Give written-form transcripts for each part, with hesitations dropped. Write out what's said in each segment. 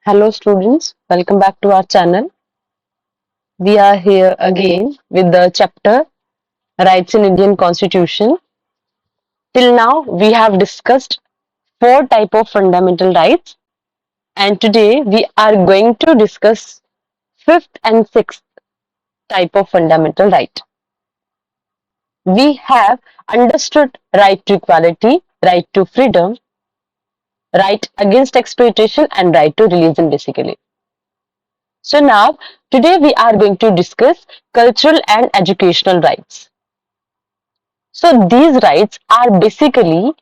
Hello students, welcome back to our channel. We are here again with the chapter Rights in Indian Constitution. Till now we have discussed four type of fundamental rights and today we are going to discuss fifth and sixth type of fundamental right. We have understood right to equality, right to freedom, right against exploitation and right to religion basically. So now today we are going to discuss cultural and educational rights. So these rights are basically,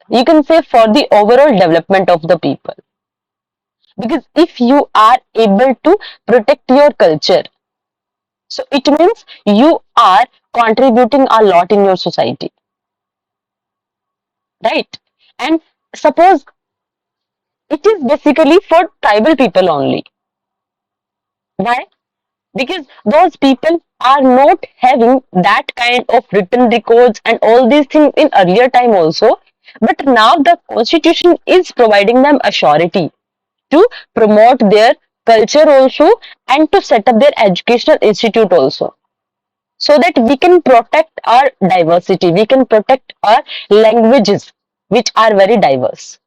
you can say, for the overall development of the people. Because if you are able to protect your culture, so it means you are contributing a lot in your society, right? And suppose it is basically for tribal people only. Why? Because those people are not having that kind of written records and all these things in earlier time also, but now the constitution is providing them a surety to promote their culture also and to set up their educational institute also, so that we can protect our diversity, we can protect our languages which are very diverse,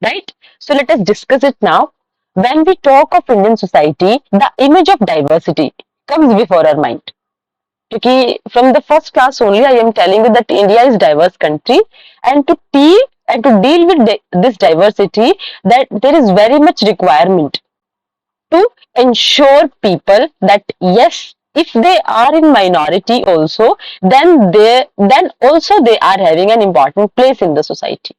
right? So let us discuss it now. When we talk of Indian society, the image of diversity comes before our mind. Because from the first class only, I am telling you that India is diverse country, and to deal with this diversity, that there is very much requirement to ensure people that yes, if they are in minority also, then also they are having an important place in the society,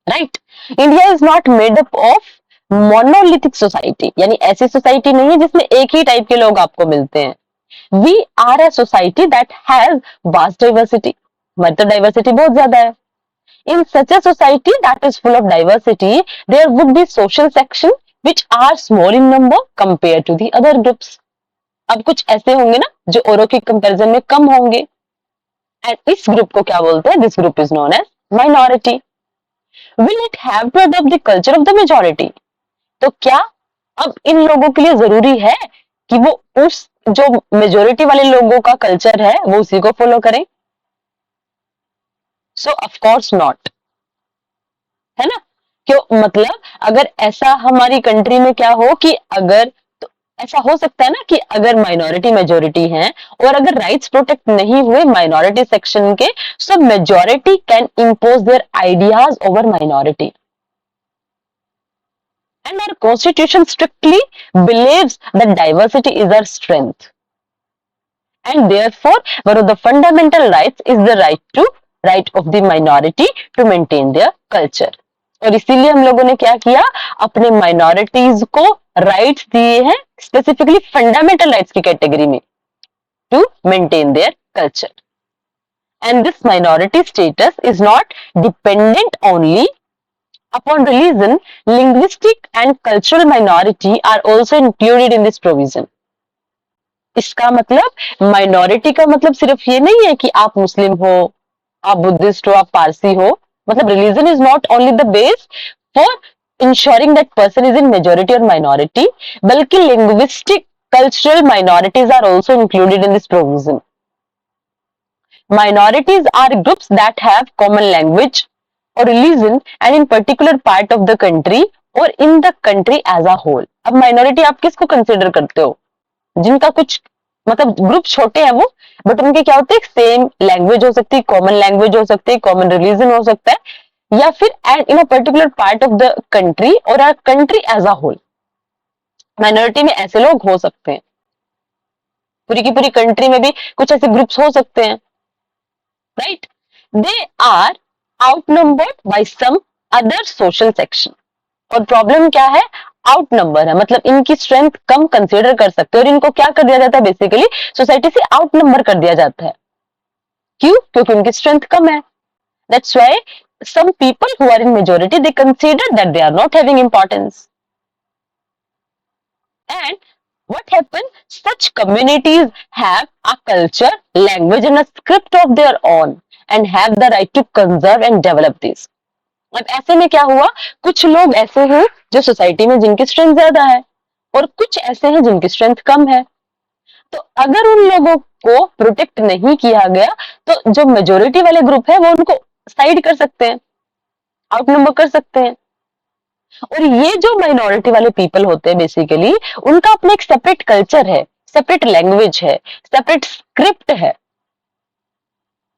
right? India is not made up of monolithic society, यानी ऐसी society नहीं है जिसमें एक ही type के लोग आपको मिलते हैं. We are a society that has vast diversity. हमारी तो डाइवर्सिटी बहुत ज्यादा है. In such a society that is full of diversity, there would be social section which are small in number compared to the other groups. अब कुछ ऐसे होंगे ना जो औरों के कंपैरिजन में कम होंगे, एंड इस ग्रुप को क्या बोलते हैं? This group is known as minority. Will it have to adopt the culture of the majority? तो क्या अब इन लोगों के लिए जरूरी है कि वो उस जो मेजोरिटी वाले लोगों का कल्चर है वो उसी को फॉलो करें? सो ऑफ कोर्स नॉट, है ना? क्यों? मतलब अगर ऐसा हमारी कंट्री में क्या हो कि अगर, तो ऐसा हो सकता है ना कि अगर माइनॉरिटी मेजोरिटी है और अगर राइट्स प्रोटेक्ट नहीं हुए माइनॉरिटी सेक्शन के, सो majority can impose their ideas over minority. And our constitution strictly believes that diversity is our strength. And therefore, one of the fundamental rights is the right of the minority to maintain their culture. और इसीलिए हम लोगों ने क्या किया? अपने minorities को rights दिए हैं, स्पेसिफिकली फंडामेंटल राइट्स की कैटेगरी में, to maintain their culture. And this minority status is not dependent only upon religion. Linguistic and cultural minority are also included in this provision. इसका मतलब माइनॉरिटी का मतलब सिर्फ ये नहीं है कि आप मुस्लिम हो, आप बुद्धिस्ट हो, आप पारसी हो. मतलब religion is not only the base for ensuring that person is in majority और माइनॉरिटी, बल्कि linguistic cultural minorities are also included in this provision. Minorities are groups that have common language or religion and in particular part of the country or in the country as a whole. अब minority आप किसको consider करते हो? जिनका कुछ मतलब group छोटे हैं वो, बट उनके क्या होते हैं? सेम लैंग्वेज हो सकती है, कॉमन लैंग्वेज हो सकती है, कॉमन रिलीजन हो सकता है, या फिर and in a particular part of the country और a country as a whole. Minority में ऐसे लोग हो सकते हैं, पूरी की पूरी कंट्री में भी कुछ ऐसे ग्रुप्स हो सकते हैं, right? They are outnumbered by some other social section. और प्रॉब्लम क्या है? आउट नंबर है, मतलब इनकी स्ट्रेंथ कम कंसीडर कर सकते हैं और इनको क्या कर दिया जाता है? बेसिकली सोसाइटी से आउट नंबर कर दिया जाता है. क्यों? क्योंकि उनकी स्ट्रेंथ कम है. That's why some people who are in majority, they consider that they are not having importance. And what happens? Such communities have a culture, language and a script of their own and have the right to conserve and develop this. अब ऐसे में क्या हुआ, कुछ लोग ऐसे हैं जो सोसाइटी में जिनकी स्ट्रेंथ ज्यादा है और कुछ ऐसे हैं जिनकी स्ट्रेंथ कम है। तो अगर उन लोगों को प्रोटेक्ट नहीं किया गया तो जो मेजोरिटी वाले ग्रुप है वो उनको साइड कर सकते हैं, आउट नंबर कर सकते हैं। और ये जो माइनॉरिटी वाले पीपल होते हैं बेसिकली, उनका अपना एक सेपरेट कल्चर है, सेपरेट लैंग्वेज है, सेपरेट स्क्रिप्ट है,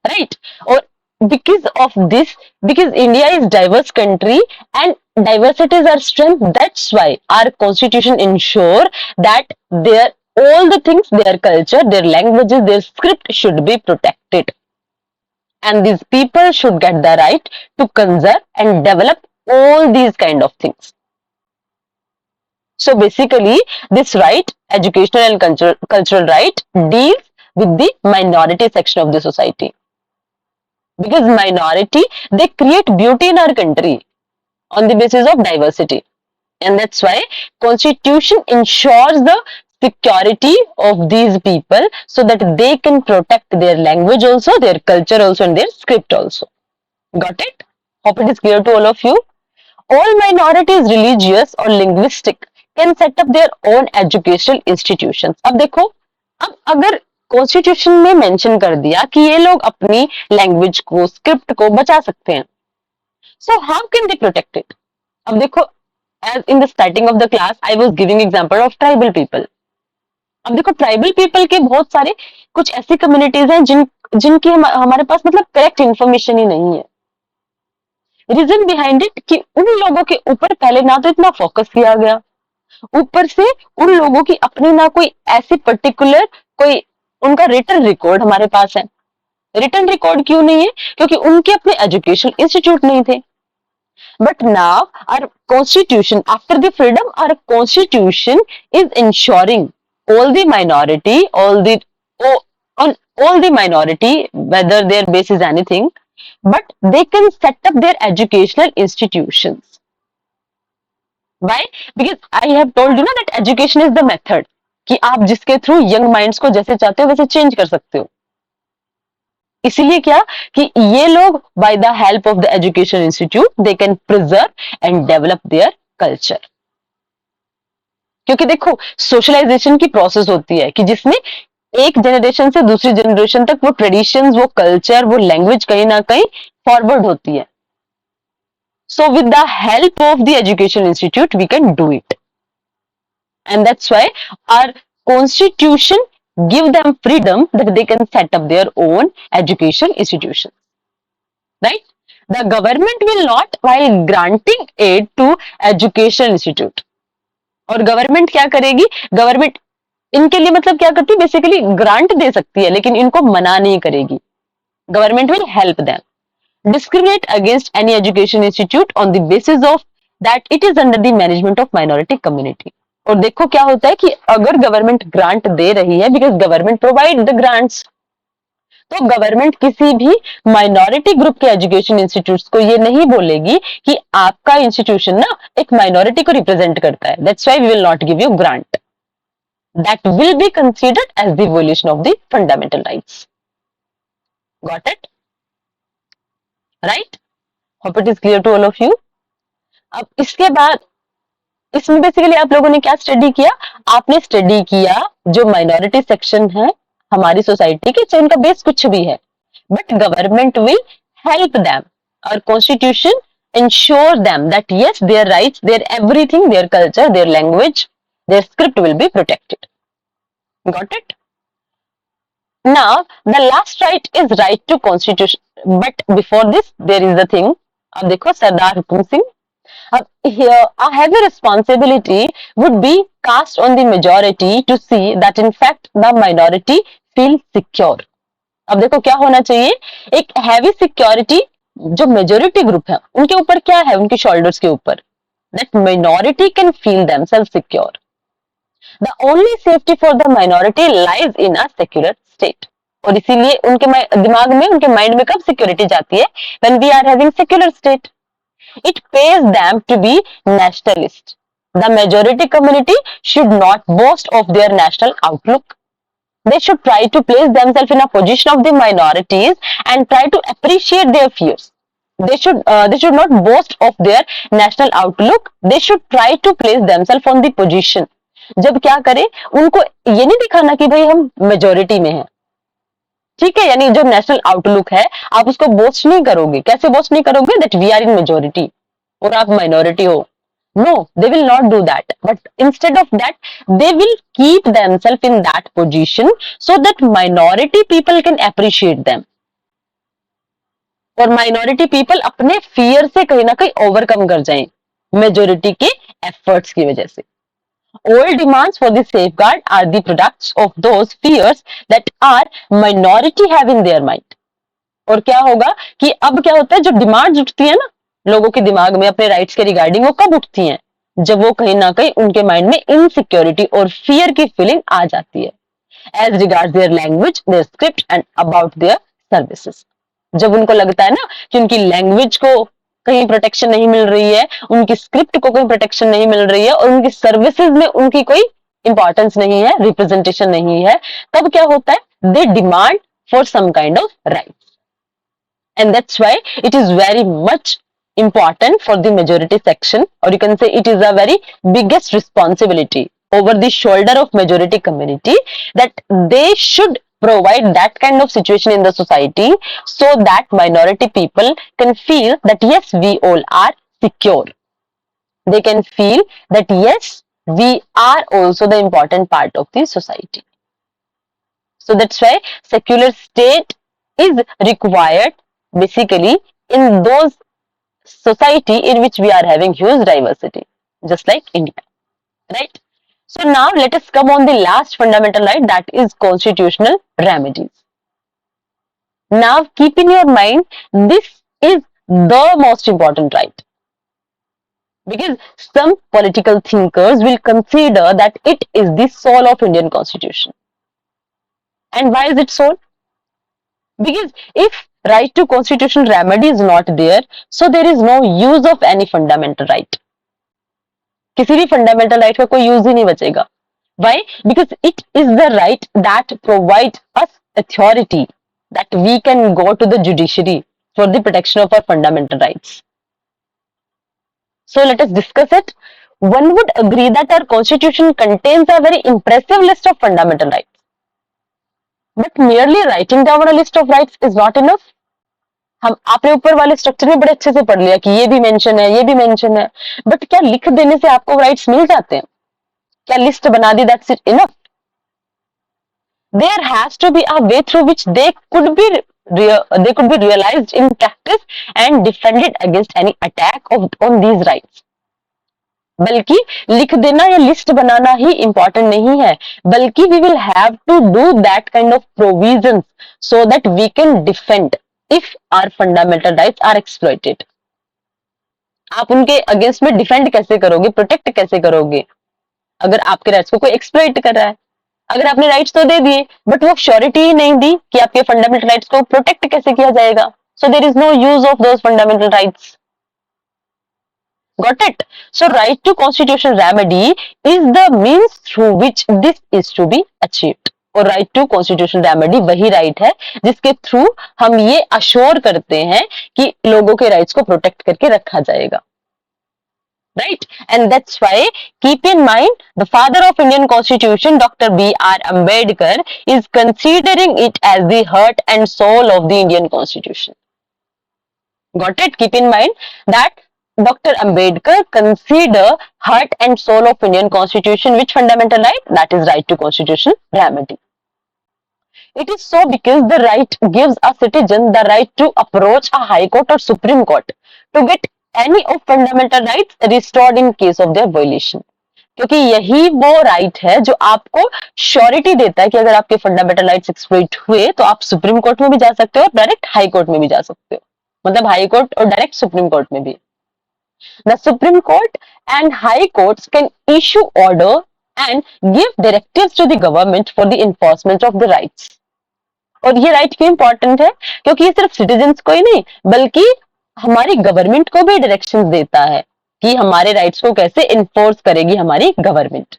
राइट। और because of this, because India is diverse country and diversity is our strength, that's why our constitution ensure that their all the things, their culture, their languages, their script should be protected, and these people should get the right to conserve and develop all these kind of things. So basically this right, educational and cultural right, deals with the minority section of the society, because minority, they create beauty in our country on the basis of diversity, and that's why constitution ensures the security of these people so that they can protect their language also, their culture also, and their script also. Got it? Hope it is clear to all of you. All minorities, religious or linguistic, can set up their own educational institutions. अब देखो, अब अगर constitution में mention कर दिया कि ये लोग अपनी लैंग्वेज को, स्क्रिप्ट को बचा सकते हैं, so how can they protect it? अब देखो, as in the starting of the class I was giving example of tribal people. अब देखो, ट्राइबल पीपल के बहुत सारे कुछ ऐसी कम्युनिटीज हैं जिनकी हमारे पास मतलब करेक्ट इंफॉर्मेशन ही नहीं है। रीजन बिहाइंड इट कि उन लोगों के ऊपर पहले ना तो इतना फोकस किया गया, ऊपर से उन लोगों की अपनी ना कोई ऐसी पर्टिकुलर कोई उनका रिटन रिकॉर्ड हमारे पास है। रिटन रिकॉर्ड क्यों नहीं है? क्योंकि उनके अपने एजुकेशन इंस्टीट्यूट नहीं थे। But now our constitution, after the freedom, our constitution is ensuring all the minority, on all the minority, whether their base is anything, but they can set up their educational institutions. Why? Because I have told you ना that education is the method कि आप जिसके through young minds को जैसे चाहते हो वैसे change कर सकते हो। इसीलिए क्या कि ये लोग by the help of the education institute they can preserve and develop their culture. क्योंकि देखो, सोशलाइजेशन की प्रोसेस होती है कि जिसमें एक जनरेशन से दूसरी जनरेशन तक वो ट्रेडिशंस, वो कल्चर, वो लैंग्वेज कहीं ना कहीं फॉरवर्ड होती है। So with the help of the education institute we can do it, and that's why our constitution give them freedom that they can set up their own education institutions, right? The government will not, while granting aid to education institute, और government क्या करेगी? Government इनके लिए मतलब क्या करती है? Basically grant दे सकती है लेकिन इनको मना नहीं करेगी। Government will help them discriminate against any education institute on the basis of that it is under the management of minority community. और देखो क्या होता है कि अगर गवर्नमेंट ग्रांट दे रही है, because government provide the grants, तो गवर्नमेंट किसी भी माइनॉरिटी ग्रुप के एजुकेशन इंस्टीट्यूट्स को ये नहीं बोलेगी कि आपका इंस्टीट्यूशन ना एक माइनॉरिटी को रिप्रेजेंट करता है, that's why we will not give you grant, that will be considered as the violation of the fundamental rights. Got it? Right? Hope it is clear to all of you. अब इसके बाद इसमें basically आप लोगों ने क्या study किया? आपने स्टडी किया जो माइनॉरिटी सेक्शन है हमारी सोसाइटी के, चाहे उनका बेस कुछ भी है, but government will help them और constitution ensure them that yes, their rights, their everything, their culture, their language, their script will be protected. Got it? Now the last right is right to constitution, but before this there is the thing. अब देखो, सरदार Hukum Singh, here a heavy responsibility would be cast on the majority to see that in fact the minority feel secure. अब देखो क्या होना चाहिए? एक heavy security जो majority group है उनके ऊपर क्या है, उनके शोल्डर्स के ऊपर, that minority can feel themselves secure. The only safety for the minority lies in a secular state. और इसीलिए उनके दिमाग में, उनके माइंड में कब सिक्योरिटी जाती है? when we are having secular state. It pays them to be nationalist. The majority community should not boast of their national outlook. They should try to place themselves in a position of the minorities and try to appreciate their fears. They should not boast of their national outlook. They should try to place themselves on the position. जब क्या करें, उनको ये नहीं दिखाना कि भाई हम मेजोरिटी में हैं, ठीक है, यानी जो नेशनल आउटलुक है आप उसको बोस्ट नहीं करोगे. कैसे बोस्ट नहीं करोगे? That we are in majority और आप माइनॉरिटी हो. No, they will not do that. But instead of that, they will keep themselves in that position so that minority people can appreciate them. और minority people अपने fear से कहीं ना कहीं overcome कर जाएं मेजोरिटी के एफर्ट्स की वजह से. All demands for the safeguard are the products of those fears that are minority have in their mind. और क्या होगा कि अब क्या होता है, जो डिमांड्स उठती है ना लोगों के दिमाग में अपने राइट्स के रिगार्डिंग, वो कब उठती हैं? जब वो कहीं ना कहीं उनके माइंड में इनसिक्योरिटी और फियर की फीलिंग आ जाती है as regards their language, their script and about their services. जब उनको लगता है ना कि उनकी लैंग्वेज को कहीं प्रोटेक्शन नहीं मिल रही है, उनकी स्क्रिप्ट को कोई प्रोटेक्शन नहीं मिल रही है और उनकी सर्विसेज में उनकी कोई इंपॉर्टेंस नहीं है, रिप्रेजेंटेशन नहीं है, तब क्या होता है? They demand for some kind of rights. And that's why it is very much important for the majority section, or you can say it is a very biggest responsibility over the shoulder of majority community, that they should provide that kind of situation in the society so that minority people can feel that yes, we all are secure. They can feel that yes, we are also the important part of the society. So that's why secular state is required basically in those society in which we are having huge diversity, just like India, right? So now let us come on the last fundamental right, that is constitutional remedies. Now keep in your mind, this is the most important right, because some political thinkers will consider that it is the soul of Indian constitution. And why is it so? Because if right to constitutional remedy is not there, so there is no use of any fundamental right. किसी भी fundamental right का कोई use ही नहीं बचेगा. Why? Because it is the right that provides us authority, that we can go to the judiciary for the protection of our fundamental rights. So let us discuss it. One would agree that our constitution contains a very impressive list of fundamental rights. But merely writing down a list of rights is not enough. हम आपने ऊपर वाले structure में बड़े अच्छे से पढ़ लिया कि ये भी मेंशन है, ये भी मेंशन है, बट क्या लिख देने से आपको राइट्स मिल जाते हैं? क्या लिस्ट बना दी, that's it enough? There has to be a way through which they could be realized in practice and defended against any attack on these rights. बल्कि लिख देना या लिस्ट बनाना ही इंपॉर्टेंट नहीं है, बल्कि we will have to do that kind of provisions so that we can defend if our fundamental rights are exploited. आप उनके against में डिफेंड कैसे करोगे, प्रोटेक्ट कैसे करोगे, अगर आपके राइट्स को कोई एक्सप्लॉइट कर रहा है? अगर आपने राइट्स तो दे दिए बट वो श्योरिटी ही नहीं दी कि आपके फंडामेंटल राइट्स को प्रोटेक्ट कैसे किया जाएगा. So there is no use of those fundamental rights. Got it? So right to constitutional remedy is the means through which this is to be achieved. और right to constitutional remedy वही right है जिसके through हम ये assure करते हैं कि लोगों के राइट्स को प्रोटेक्ट करके रखा जाएगा. Right? And that's why keep in mind the father of Indian Constitution, Dr. B.R. Ambedkar, is considering it as the heart and soul of the Indian Constitution. Got it? Keep in mind that Dr. Ambedkar consider heart and soul of Indian Constitution which fundamental right? That is right to constitutional remedy. It is so because the right gives a citizen the right to approach a high court or supreme court to get any of fundamental rights restored in case of their violation. क्योंकि यही वो right है जो आपको surety देता है कि अगर आपके फंडामेंटल राइट्स एक्सप्लॉइट हुए तो आप सुप्रीम कोर्ट में भी जा सकते हो और डायरेक्ट हाई कोर्ट में भी जा सकते हो. मतलब हाई कोर्ट और डायरेक्ट सुप्रीम कोर्ट में भी. The Supreme Court and High Courts can issue order and give directives to the government for the enforcement of the rights. और ये राइट क्यों इंपॉर्टेंट है? क्योंकि ये सिर्फ सिटीजन्स को ही नहीं बल्कि हमारी गवर्नमेंट को भी डायरेक्शंस देता है कि हमारे राइट्स को कैसे इन्फोर्स करेगी हमारी government.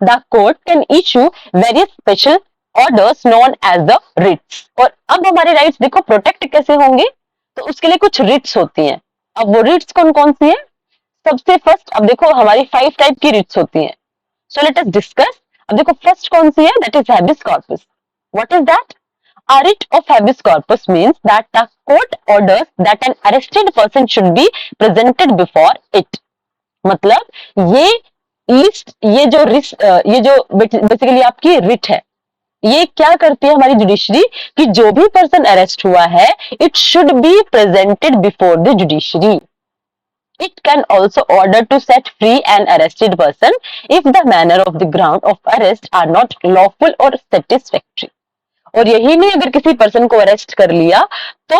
The court can issue various special orders known as the writs. और अब हमारे राइट्स देखो प्रोटेक्ट कैसे होंगे? तो उसके लिए कुछ रिट्स होती हैं। अब वो रिट्स कौन कौन सी है? सबसे फर्स्ट, अब देखो हमारी 5 टाइप की रिट्स होती हैं, सो लेट अस डिस्कस। अब देखो फर्स्ट कौन सी है? That is habeas corpus. What is that? A writ of habeas corpus means that the court orders that an arrested person should be presented before it. मतलब ये list, ये जो basically आपकी writ है, ये क्या करती है हमारी जुडिशरी कि जो भी पर्सन अरेस्ट हुआ है, it should be presented before the judiciary. It can also order to set free an arrested person if the manner of the ground of arrest are not lawful or satisfactory. और यही नहीं, अगर किसी person को arrest कर लिया तो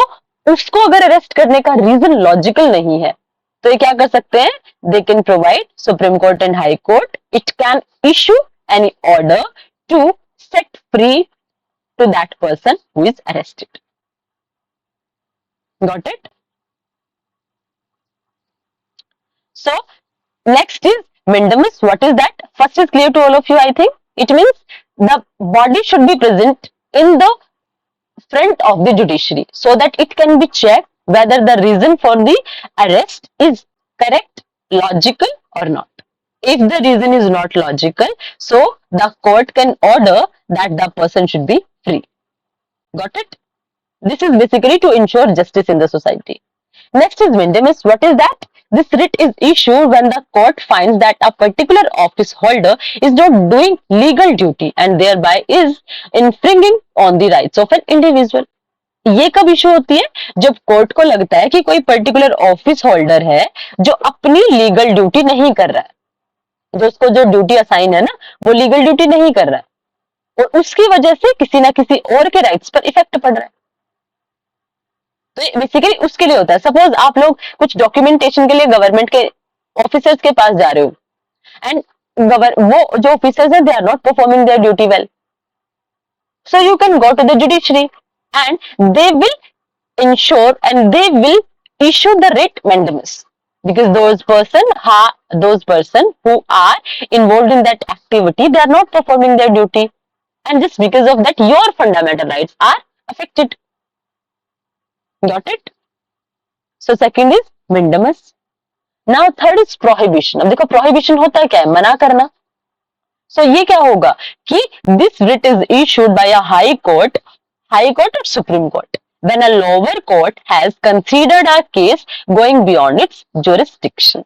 उसको अगर अरेस्ट करने का रीजन लॉजिकल नहीं है तो ये क्या कर सकते हैं? They can provide, Supreme Court and High Court, it can issue any order to set free to that person who is arrested. Got it? So next is mandamus. What is that? First is clear to all of you, I think. It means the body should be present in the front of the judiciary so that it can be checked whether the reason for the arrest is correct, logical or not. If the reason is not logical, so the court can order that the person should be free. Got it? This is basically to ensure justice in the society. Next is mandamus. What is that? This writ is issued when the court finds that a particular office holder is not doing legal duty and thereby is infringing on the rights of an individual. ये कब issue होती है? जब court को लगता है कि कोई पर्टिकुलर ऑफिस होल्डर है जो अपनी लीगल ड्यूटी नहीं कर रहा है, जो उसको जो ड्यूटी असाइन है ना, वो लीगल ड्यूटी नहीं कर रहा है और उसकी वजह से किसी ना किसी और के राइट्स पर इफेक्ट पड़ रहा है. तो बेसिकली उसके लिए होता है. सपोज आप लोग कुछ डॉक्यूमेंटेशन के लिए गवर्नमेंट के ऑफिसर्स के पास जा रहे हो एंड वो जो ऑफिसर्स हैं, they are not performing their duty well, so you can go to the judiciary and they will ensure and they will issue the writ mandamus because those person who are involved in that activity, they are not performing their duty and just because of that your fundamental rights are affected. Got it? So second is mandamus. Now third is prohibition. अब देखो prohibition होता है क्या है? मना करना. So ये क्या होगा कि this writ is issued by a high court or supreme court when a lower court has considered a case going beyond its jurisdiction.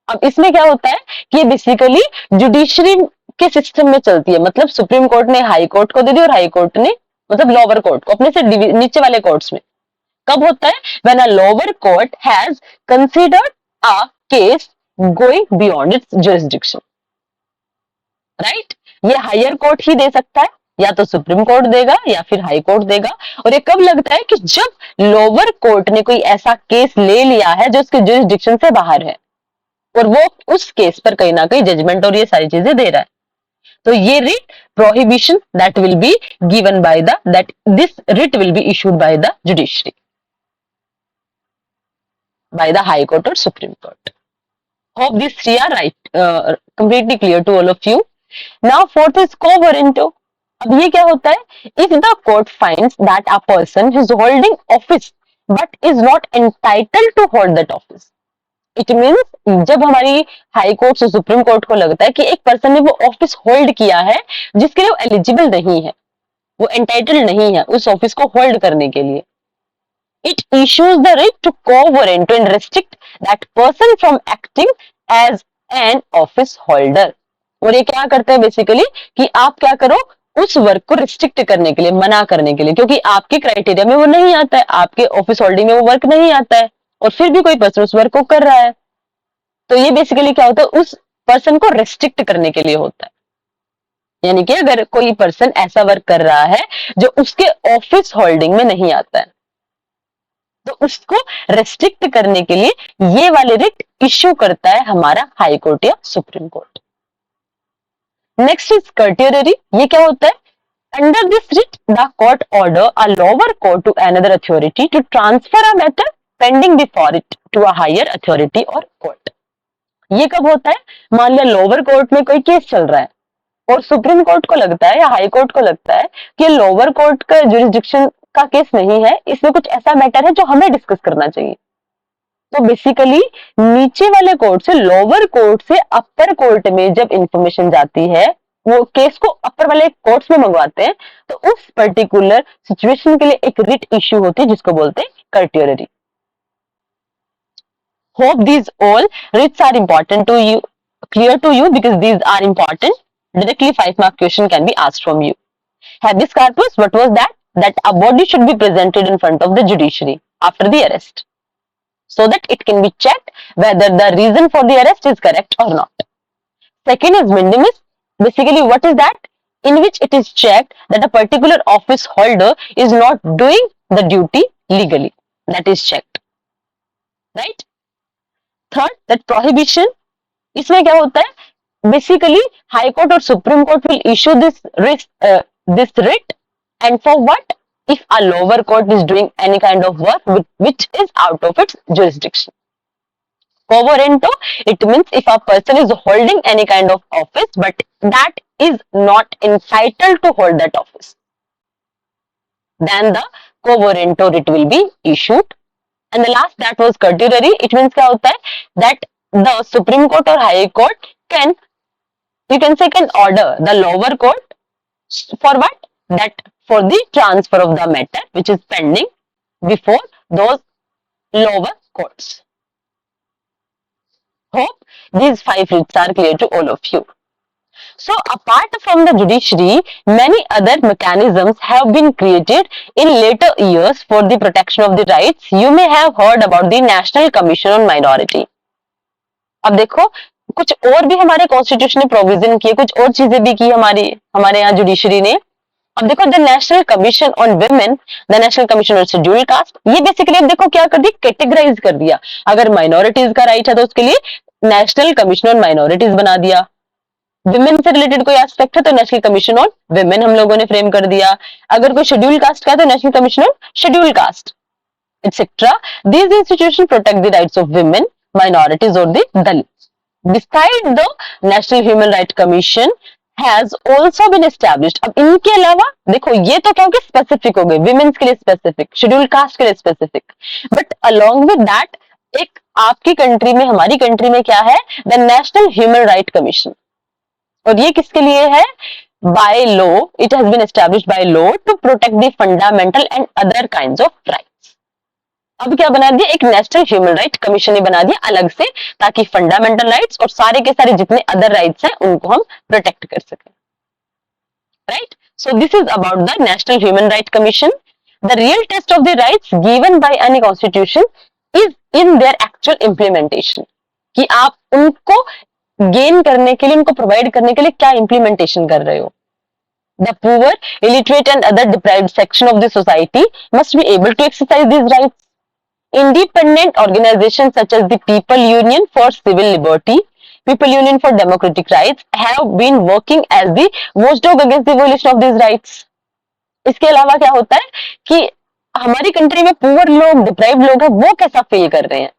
अब इसमें क्या होता है कि बेसिकली जुडिशरी के सिस्टम में चलती है. मतलब सुप्रीम कोर्ट ने हाई कोर्ट को दे दी और हाई कोर्ट ने मतलब लोअर कोर्ट को, अपने से नीचे वाले कोर्ट्स में. कब होता है? when a lower court has considered a case going beyond its jurisdiction. Right? ये हायर कोर्ट ही दे सकता है, या तो सुप्रीम कोर्ट देगा या फिर हाई कोर्ट देगा. और ये कब लगता है? कि जब लोअर कोर्ट ने कोई ऐसा केस ले लिया है जो उसके जुरिस्डिक्शन से बाहर है और वो उस केस पर कहीं ना कहीं जजमेंट और ये सारी चीजें दे रहा है. तो ये writ prohibition that will be given by the that this writ will be issued by the judiciary, by the High Court or Supreme Court. Hope these three are right, completely clear to all of you. Now fourth is quo warranto. अब ये क्या होता है? If the court finds that a person is holding office but is not entitled to hold that office. It means जब हमारी high court से supreme court को लगता है कि एक पर्सन ने वो ऑफिस होल्ड किया है जिसके लिए वो एलिजिबल नहीं है, वो एंटाइटल्ड नहीं है उस ऑफिस को होल्ड करने के लिए, it issues the writ to quo warranto and restrict that person from acting as an office holder. और ये क्या करते हैं बेसिकली कि आप क्या करो, उस वर्क को रिस्ट्रिक्ट करने के लिए, मना करने के लिए, क्योंकि आपके क्राइटेरिया में वो नहीं आता है, आपके ऑफिस होल्डिंग में वो वर्क नहीं आता है और फिर भी कोई पर्सन उस वर्क को कर रहा है. तो ये बेसिकली क्या होता है? उस पर्सन को रेस्ट्रिक्ट करने के लिए होता है. यानी कि अगर कोई पर्सन ऐसा वर्क कर रहा है जो उसके ऑफिस होल्डिंग में नहीं आता है तो उसको रेस्ट्रिक्ट करने के लिए ये वाले रिट इश्यू करता है हमारा हाई कोर्ट या supreme court. Next is certiorari. ये क्या होता है? Under this writ the court order a lower court to another authority to transfer a matter pending before it to a higher authority और court. ये कब होता है? मान लिया लोअर कोर्ट में कोई केस चल रहा है और सुप्रीम कोर्ट को लगता है या हाई कोर्ट को लगता है कि लोअर कोर्ट का जुरिस्डिक्शन का केस नहीं है, इसमें कुछ ऐसा मैटर है जो हमें डिस्कस करना चाहिए। तो बेसिकली नीचे वाले कोर्ट से लोअर कोर्ट से अपर कोर्ट में जब इंफॉर्मेशन जाती है, वो केस को अपर वाले कोर्ट्स में मंगवाते हैं, तो उस पर्टिकुलर सिचुएशन के लिए एक रिट इश्यू होती है जिसको बोलते हैं certiorari. Hope these all writs are important to you, clear to you, because these are important. Directly 5 mark question can be asked from you. Habeas corpus, what was that? That a body should be presented in front of the judiciary after the arrest, so that it can be checked whether the reason for the arrest is correct or not. Second is mandamus. Basically, what is that? In which it is checked that a particular office holder is not doing the duty legally. That is checked. Right? Third, that prohibition. इसमें क्या होता है? Basically, High Court or Supreme Court will issue this writ, and for what? If a lower court is doing any kind of work which is out of its jurisdiction. Quo warranto, it means if a person is holding any kind of office but that is not entitled to hold that office, then the quo warranto writ will be issued. And the last, that was certiorari. It means क्या होता है? That the Supreme Court or High Court can, you can say, can order the lower court for what? That for the transfer of the matter which is pending before those lower courts. Hope these 5 writs are clear to all of you. So apart from the judiciary, many other mechanisms have been created in later years for the protection of the rights. You may have heard about the National Commission on Minority. अब देखो, कुछ और भी हमारे constitution ने provision किए, कुछ और चीजें भी की हमारे यहाँ जुडिशरी ने। अब देखो, the national commission on women, the national commission on schedule caste, ये बेसिकली अब देखो क्या कर दिया, कैटेगराइज कर दिया। अगर माइनॉरिटीज का राइट है तो उसके लिए नेशनल कमीशन ऑन माइनॉरिटीज बना दिया। विमेन से रिलेटेड कोई एस्पेक्ट है तो नेशनल कमीशन ऑन विमेन हम लोगों ने फ्रेम कर दिया। अगर कोई शेड्यूल कास्ट का है तो national commission on schedule caste, etc. These institutions protect the rights of women, minorities or the Dalits. Besides, the National Human Rights Commission has also been established. अब इनके अलावा देखो, ये तो क्या हो गया, स्पेसिफिक हो गए, विमेन्स के लिए स्पेसिफिक, शेड्यूल कास्ट के लिए specific, but along with that एक आपकी कंट्री में, हमारी कंट्री में क्या है, the National Human Right Commission. और ये किसके लिए है? By law, it has been established by law to protect the fundamental and other kinds of rights. अब क्या बना दिया, एक नेशनल ह्यूमन राइट कमीशन ने बना दिया अलग से, ताकि फंडामेंटल राइट्स और सारे के सारे जितने अदर राइट्स हैं उनको हम प्रोटेक्ट कर सकें। Right, so this is about the National Human Right Commission. The real test of the rights given by any constitution is in their actual implementation, कि आप उनको गेन करने के लिए, उनको प्रोवाइड करने के लिए क्या इंप्लीमेंटेशन कर रहे हो। The poor, illiterate and other deprived section of the society must be able to exercise these rights. Independent organizations such as the People Union for Civil Liberty, People Union for Democratic Rights have been working as the watchdog against the violation of these rights. इसके अलावा क्या होता है कि हमारी country में poor लोग, deprived लोग हैं, वो कैसा फील कर रहे हैं।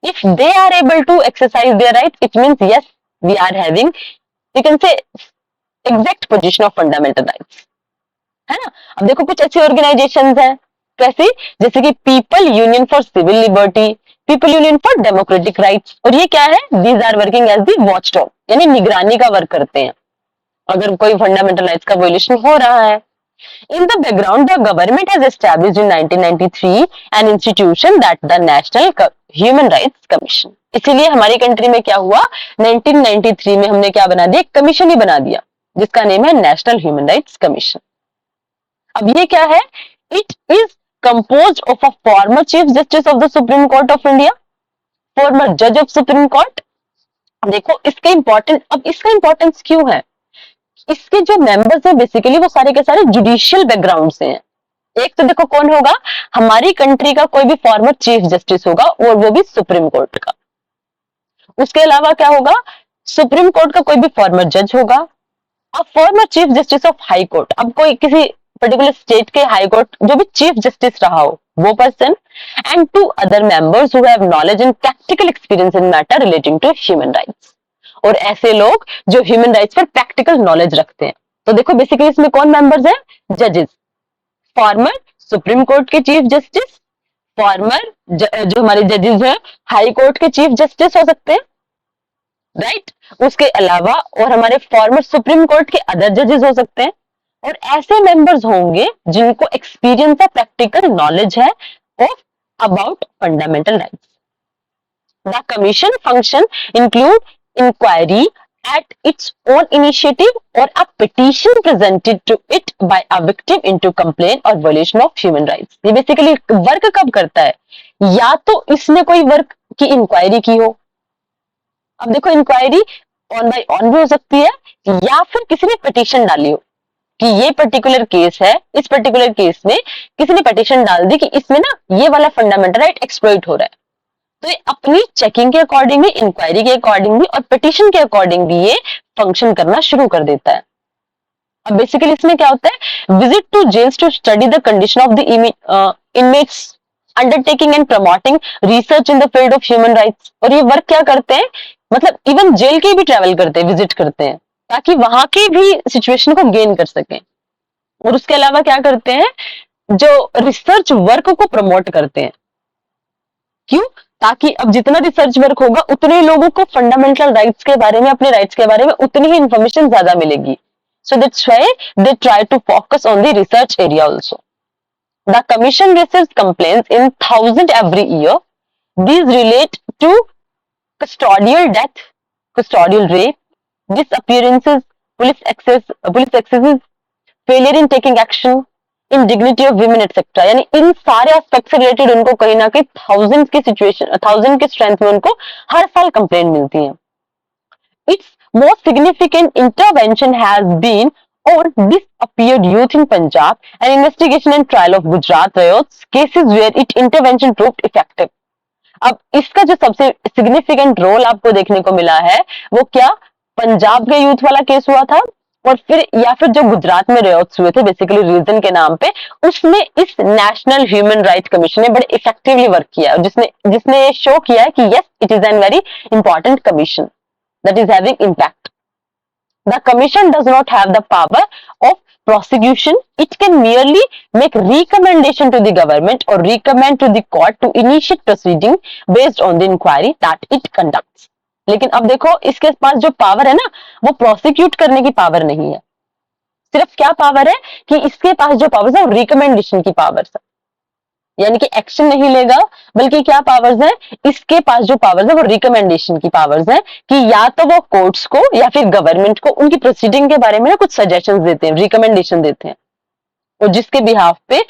If they are able to exercise their rights, it means yes, we are having, you can say, exact position of fundamental rights, है ना। अब देखो, कुछ ऐसी ऑर्गेनाइजेशंस हैं, कैसी, जैसे कि People Union for Civil Liberty, People Union for Democratic Rights, और ये क्या है, these are working as the watchdog, यानी निगरानी का वर्क करते हैं अगर कोई फंडामेंटल राइट्स का वायलेशन हो रहा है। In the background, the government has established in 1993 an institution that the National Human Rights Commission. इसीलिए हमारी कंट्री में क्या हुआ, 1993 में हमने क्या बना दिया, कमीशन ही बना दिया जिसका नेम है नेशनल ह्यूमन राइट्स कमीशन। अब ये क्या है, it is composed of a former chief justice of the supreme court of India, farmer जज ऑफ सुप्रीम कोर्ट। देखो इसका इंपॉर्टेंट, अब इसका इंपॉर्टेंस क्यों है, इसके जो मेंबर्स हैं बेसिकली वो सारे के सारे जुडिशियल बैकग्राउंड से हैं। एक तो देखो कौन होगा, हमारी कंट्री का कोई भी फॉर्मर चीफ जस्टिस होगा, और वो भी सुप्रीम कोर्ट का। उसके अलावा क्या होगा, सुप्रीम कोर्ट का कोई भी फॉर्मर जज होगा, अब former chief justice of High Court, अब कोई किसी पर्टिकुलर स्टेट के हाई कोर्ट जो भी चीफ जस्टिस रहा हो वो person, and 2 other members who have knowledge and practical experience in matter relating to human rights, और ऐसे लोग जो ह्यूमन राइट्स पर प्रैक्टिकल नॉलेज रखते हैं। तो देखो बेसिकली इसमें कौन मेंबर्स हैं, जजेस, फॉर्मर सुप्रीम कोर्ट के चीफ जस्टिस, फॉर्मर जो हमारे जजेस हैं हाई कोर्ट के चीफ जस्टिस हो सकते हैं, राइट। उसके अलावा और हमारे फॉर्मर सुप्रीम कोर्ट के अदर जजेस हो सकते हैं, और ऐसे मेंबर्स होंगे जिनको एक्सपीरियंस या प्रैक्टिकल नॉलेज है of about fundamental rights. The commission function include inquiry at its own initiative or a petition presented to it by a victim into complaint or violation of human rights। ये basically work कब करता है, या तो इसने कोई work की inquiry की हो, अब देखो इंक्वायरी ऑन बाय ऑन भी हो सकती है, या फिर किसी ने पिटीशन डाली हो कि ये पर्टिकुलर केस है, इस पर्टिकुलर केस में किसी ने पिटीशन डाल दी कि इसमें ना ये वाला फंडामेंटल राइट एक्सप्लॉइट हो रहा है, तो ये अपनी चेकिंग के अकॉर्डिंग भी, इंक्वायरी के अकॉर्डिंग भी और पिटीशन के अकॉर्डिंग भी ये फंक्शन करना शुरू कर देता है। अब बेसिकली इसमें क्या होता है, visit to jails to study the condition of the inmates, undertaking and promoting research in the field of human rights. और ये वर्क क्या करते हैं, मतलब इवन जेल के भी ट्रेवल करते हैं, विजिट करते हैं, ताकि वहां की भी सिचुएशन को गेन कर सकें। और उसके अलावा क्या करते हैं, जो रिसर्च वर्क को प्रमोट करते हैं। क्यों, ताकि अब जितना रिसर्च वर्क होगा उतने लोगों को फंडामेंटल राइट्स के बारे में, अपने राइट्स के बारे में उतनी ही इंफॉर्मेशन ज्यादा मिलेगी। So that's why they try to focus on the research area also. The commission receives complaints in thousands every year. These relate to custodial death, custodial rape, disappearances, police excesses, failure in taking action, in dignity of women etcetera. यानी इन सारे aspect से related उनको कहीं ना कहीं thousand की situation, thousand के strength में उनको हर साल कंप्लेंट मिलती है। Its most significant intervention has been on disappeared youth in Punjab and investigation and trial of Gujarat riots cases where its intervention proved effective। अब इसका जो सबसे सिग्निफिकेंट रोल आपको देखने को मिला है वो क्या, पंजाब के यूथ वाला केस हुआ था, और फिर या फिर जो गुजरात में रेयर्स हुए थे बेसिकली रीजन के नाम पे, उसमें इस नेशनल ह्यूमन राइट कमीशन ने बड़े इफेक्टिवली वर्क किया, जिसने जिसने शो किया है कि yes it is an very important commission that is having impact. The commission does not have the power of prosecution. It can merely make recommendation to the government or recommend to the court to initiate proceeding based on the inquiry that it conducts। लेकिन अब देखो इसके पास जो power है ना, वो prosecute करने की पावर नहीं है। सिर्फ क्या पावर है कि इसके पास जो पावर्स है वो रिकमेंडेशन की पावर्स है, यानी कि एक्शन नहीं लेगा, बल्कि क्या पावर्स है, इसके पास जो पावर्स है वो रिकमेंडेशन की पावर्स है, कि या तो वो कोर्ट्स को या फिर गवर्नमेंट को उनकी प्रोसीडिंग के बारे में ना कुछ सजेशंस देते हैं, रिकमेंडेशन देते हैं, और जिसके बिहाफ पे,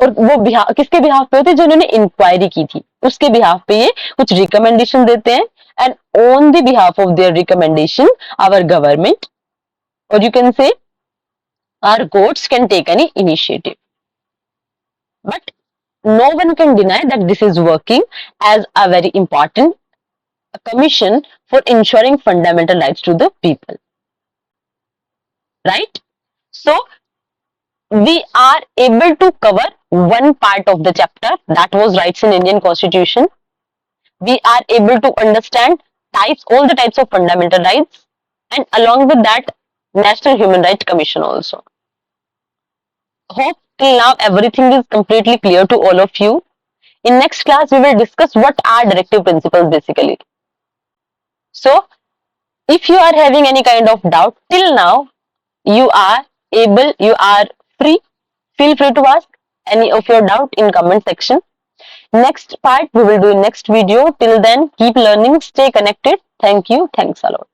और वो किसके बिहाफ पे होते हैं, जिन्होंने इंक्वायरी की थी उसके बिहाफ पे ये कुछ रिकमेंडेशन देते हैं। And on the behalf of their recommendation our government, और you can say our courts can take any initiative. But no one can deny that this is working as a very important commission for ensuring fundamental rights to the people, right? So we are able to cover one part of the chapter, that was rights in Indian Constitution. We are able to understand all the types of fundamental rights, and along with that National Human Rights Commission also. Hope till now everything is completely clear to all of you. In next class we will discuss what are directive principles basically. So if you are having any kind of doubt till now, you are free, feel free to ask any of your doubt in comment section. Next part we will do in next video. Till then keep learning, stay connected. Thank you, thanks a lot.